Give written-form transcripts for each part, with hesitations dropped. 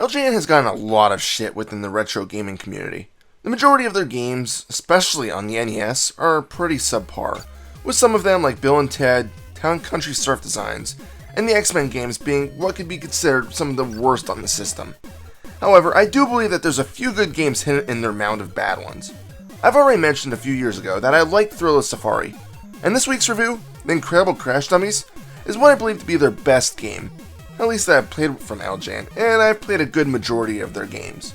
LJN has gotten a lot of shit within the retro gaming community. The majority of their games, especially on the NES, are pretty subpar, with some of them like Bill and Ted, Town Country Surf Designs, and the X-Men games being what could be considered some of the worst on the system. However, I do believe that there's a few good games hidden in their mound of bad ones. I've already mentioned a few years ago that I liked Thrill of Safari, and this week's review, The Incredible Crash Dummies, is what I believe to be their best game. At least that I've played from LJN, and I've played a good majority of their games.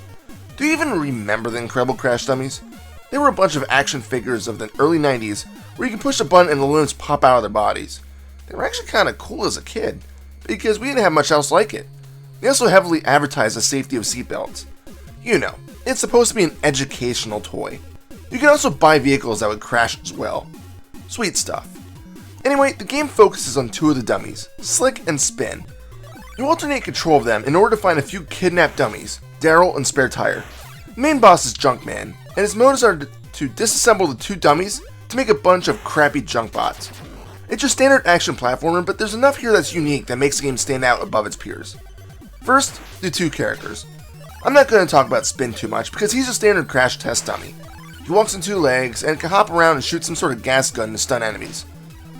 Do you even remember the Incredible Crash Dummies? They were a bunch of action figures of the early 90s where you could push a button and the limbs pop out of their bodies. They were actually kind of cool as a kid, because we didn't have much else like it. They also heavily advertised the safety of seatbelts. You know, it's supposed to be an educational toy. You can also buy vehicles that would crash as well. Sweet stuff. Anyway, the game focuses on two of the dummies, Slick and Spin. You alternate control of them in order to find a few kidnapped dummies, Daryl and Spare Tire. The main boss is Junkman, and his motives are to disassemble the two dummies to make a bunch of crappy junk bots. It's your standard action platformer, but there's enough here that's unique that makes the game stand out above its peers. First, the two characters. I'm not going to talk about Spin too much because he's a standard crash test dummy. He walks on two legs and can hop around and shoot some sort of gas gun to stun enemies.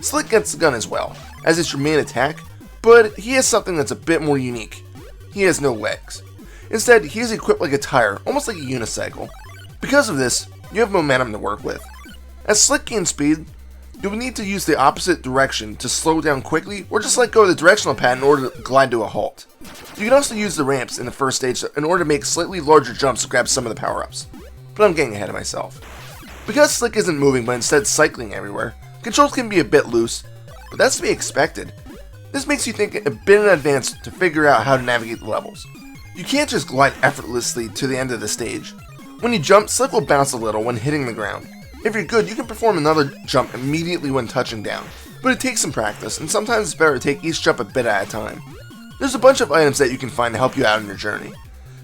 Slick gets the gun as well, as it's your main attack, but he has something that's a bit more unique. He has no legs. Instead, he is equipped like a tire, almost like a unicycle. Because of this, you have momentum to work with. As Slick gains speed, you will need to use the opposite direction to slow down quickly, or just let go of the directional pad in order to glide to a halt. You can also use the ramps in the first stage in order to make slightly larger jumps to grab some of the power-ups. But I'm getting ahead of myself. Because Slick isn't moving but instead cycling everywhere, controls can be a bit loose, but that's to be expected. This makes you think a bit in advance to figure out how to navigate the levels. You can't just glide effortlessly to the end of the stage. When you jump, Slick will bounce a little when hitting the ground. If you're good, you can perform another jump immediately when touching down, but it takes some practice, and sometimes it's better to take each jump a bit at a time. There's a bunch of items that you can find to help you out on your journey.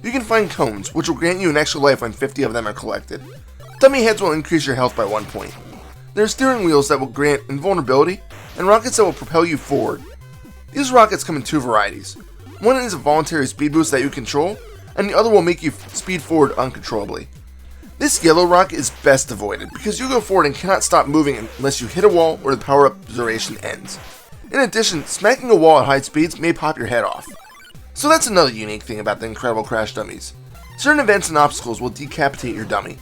You can find cones, which will grant you an extra life when 50 of them are collected. Dummy heads will increase your health by 1 point. There are steering wheels that will grant invulnerability, and rockets that will propel you forward. These rockets come in two varieties. One is a voluntary speed boost that you control, and the other will make you speed forward uncontrollably. This yellow rocket is best avoided because you go forward and cannot stop moving unless you hit a wall or the power-up duration ends. In addition, smacking a wall at high speeds may pop your head off. So that's another unique thing about the Incredible Crash Dummies. Certain events and obstacles will decapitate your dummy.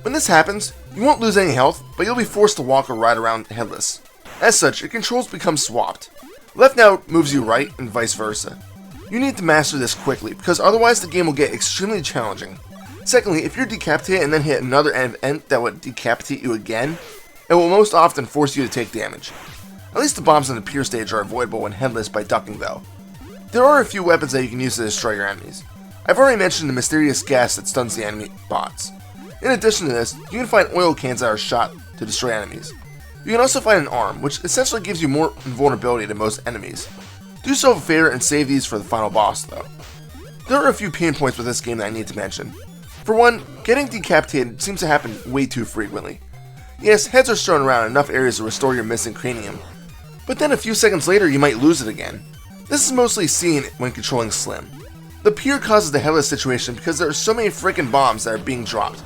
When this happens, you won't lose any health, but you'll be forced to walk or ride around headless. As such, your controls become swapped. Left now moves you right, and vice versa. You need to master this quickly, because otherwise the game will get extremely challenging. Secondly, if you're decapitated and then hit another event that would decapitate you again, it will most often force you to take damage. At least the bombs in the pier stage are avoidable when headless by ducking though. There are a few weapons that you can use to destroy your enemies. I've already mentioned the mysterious gas that stuns the enemy bots. In addition to this, you can find oil cans that are shot to destroy enemies. You can also find an arm, which essentially gives you more invulnerability to most enemies. Do yourself a favor and save these for the final boss though. There are a few pain points with this game that I need to mention. For one, getting decapitated seems to happen way too frequently. Yes, heads are strewn around in enough areas to restore your missing cranium, but then a few seconds later you might lose it again. This is mostly seen when controlling Slim. The pier causes the headless situation because there are so many freaking bombs that are being dropped,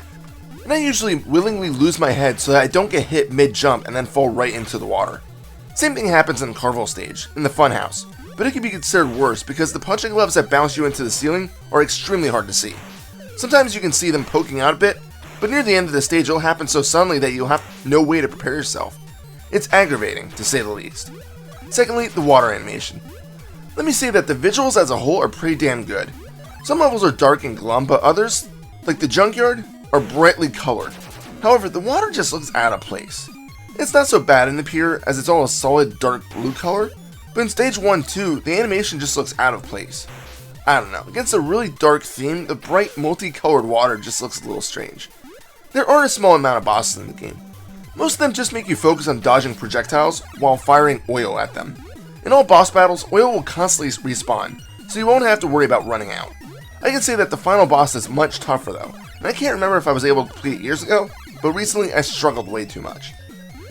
and I usually willingly lose my head so that I don't get hit mid-jump and then fall right into the water. Same thing happens in the Carnival stage, in the Funhouse, but it can be considered worse because the punching gloves that bounce you into the ceiling are extremely hard to see. Sometimes you can see them poking out a bit, but near the end of the stage it'll happen so suddenly that you'll have no way to prepare yourself. It's aggravating, to say the least. Secondly, the water animation. Let me say that the visuals as a whole are pretty damn good. Some levels are dark and glum, but others, like the junkyard, are brightly colored. However, the water just looks out of place. It's not so bad in the pier as it's all a solid dark blue color, but in stage 1-2, the animation just looks out of place. I don't know, against a really dark theme, the bright multicolored water just looks a little strange. There are a small amount of bosses in the game. Most of them just make you focus on dodging projectiles while firing oil at them. In all boss battles, oil will constantly respawn, so you won't have to worry about running out. I can say that the final boss is much tougher though, and I can't remember if I was able to complete it years ago, but recently I struggled way too much.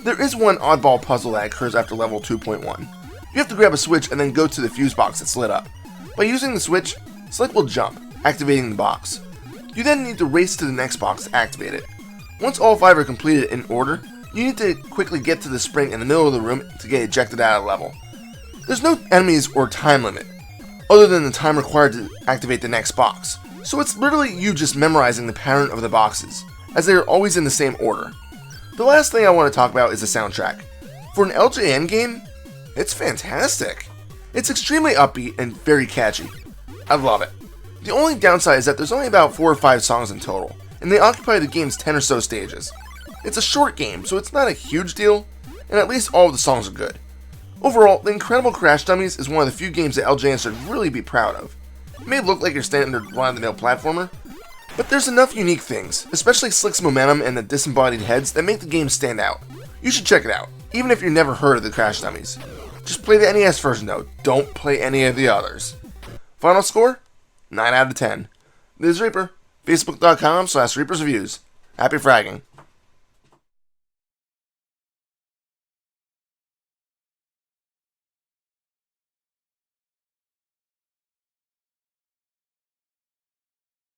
There is one oddball puzzle that occurs after level 2.1. You have to grab a switch and then go to the fuse box that's lit up. By using the switch, Slick will jump, activating the box. You then need to race to the next box to activate it. Once all 5 are completed in order, you need to quickly get to the spring in the middle of the room to get ejected out of the level. There's no enemies or time limit, other than the time required to activate the next box, so it's literally you just memorizing the pattern of the boxes, as they are always in the same order. The last thing I want to talk about is the soundtrack. For an LJN game, it's fantastic. It's extremely upbeat and very catchy. I love it. The only downside is that there's only about 4 or 5 songs in total, and they occupy the game's 10 or so stages. It's a short game, so it's not a huge deal, and at least all of the songs are good. Overall, the incredible Crash Dummies is one of the few games that LJN should really be proud of. It may look like your standard run-of-the-mill platformer, but there's enough unique things, especially Slick's momentum and the disembodied heads, that make the game stand out. You should check it out, even if you've never heard of the Crash Dummies. Just play the NES version though, don't play any of the others. Final score? 9 out of 10. This is Reaper, facebook.com/ReapersReviews. Happy fragging.